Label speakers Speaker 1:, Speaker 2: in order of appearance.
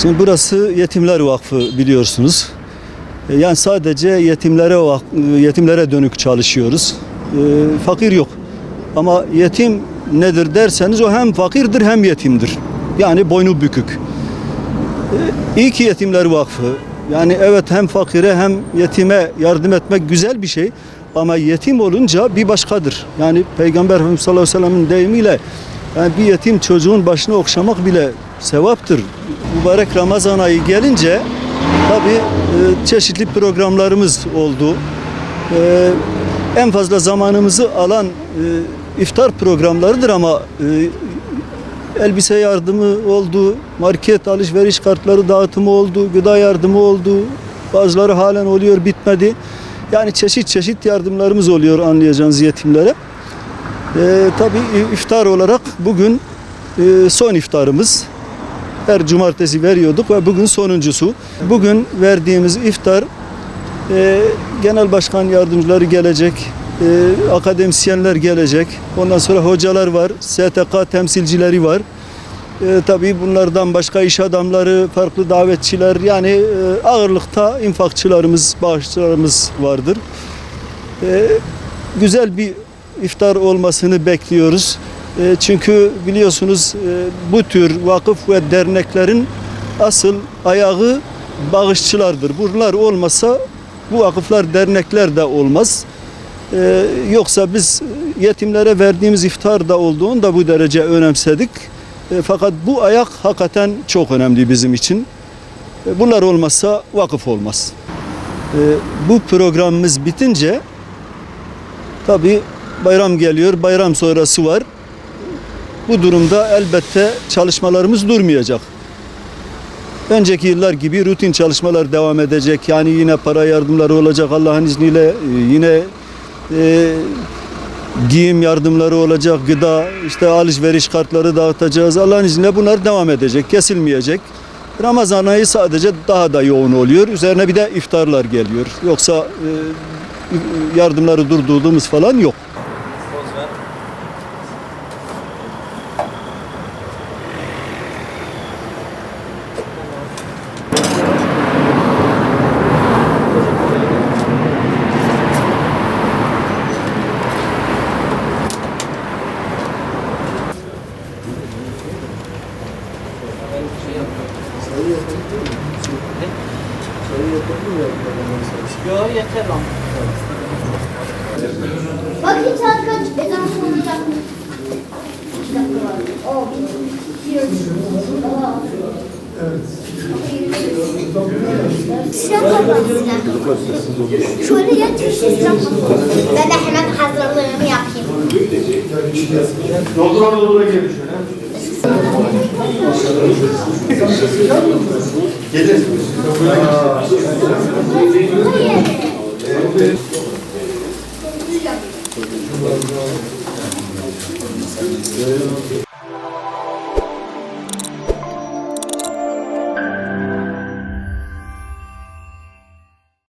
Speaker 1: Şimdi burası Yetimler Vakfı biliyorsunuz. Yani sadece yetimlere dönük çalışıyoruz. Fakir yok. Ama yetim nedir derseniz o hem fakirdir hem yetimdir. Yani boynu bükük. İyi ki Yetimler Vakfı. Yani evet hem fakire hem yetime yardım etmek güzel bir şey. Ama yetim olunca bir başkadır. Yani Peygamber Efendimiz sallallahu aleyhi ve sellem'in deyimiyle yani bir yetim çocuğun başını okşamak bile sevaptır. Mübarek Ramazan ayı gelince tabii çeşitli programlarımız oldu. En fazla zamanımızı alan iftar programlarıdır ama elbise yardımı oldu, market alışveriş kartları dağıtımı oldu, gıda yardımı oldu. Bazıları halen oluyor, bitmedi. Yani çeşit yardımlarımız oluyor anlayacağınız yetimlere. Tabii iftar olarak bugün son iftarımız. Her cumartesi veriyorduk ve bugün sonuncusu. Bugün verdiğimiz iftar genel başkan yardımcıları gelecek, akademisyenler gelecek. Ondan sonra hocalar var, STK temsilcileri var. Tabii bunlardan başka iş adamları, farklı davetçiler yani ağırlıkta infakçılarımız, bağışçılarımız vardır. Güzel bir iftar olmasını bekliyoruz. Çünkü biliyorsunuz bu tür vakıf ve derneklerin asıl ayağı bağışçılardır. Bunlar olmasa bu vakıflar, dernekler de olmaz. Yoksa biz yetimlere verdiğimiz iftar da olduğunu da bu derece önemsedik. Fakat bu ayak hakikaten çok önemli bizim için. Bunlar olmazsa vakıf olmaz. Bu programımız bitince tabii bayram geliyor, bayram sonrası var. Bu durumda elbette çalışmalarımız durmayacak. Önceki yıllar gibi rutin çalışmalar devam edecek. Yani yine para yardımları olacak Allah'ın izniyle. Yine giyim yardımları olacak, gıda, işte alışveriş kartları dağıtacağız. Allah'ın izniyle bunlar devam edecek, kesilmeyecek. Ramazan ayı sadece daha da yoğun oluyor. Üzerine bir de iftarlar geliyor. Yoksa yardımları durdurduğumuz falan yok.
Speaker 2: Yok yeter lan.
Speaker 3: Bakayım saat kaç? Ezan okunacak mı? 2 dakika var. Oo, bitiyor. Silah kapatsınlar. Şöyle yatın silah kapatsın. Ben de hemen hazırlığımı yapayım.
Speaker 4: Doldura gelir şöyle. Gelir.
Speaker 3: Hayır.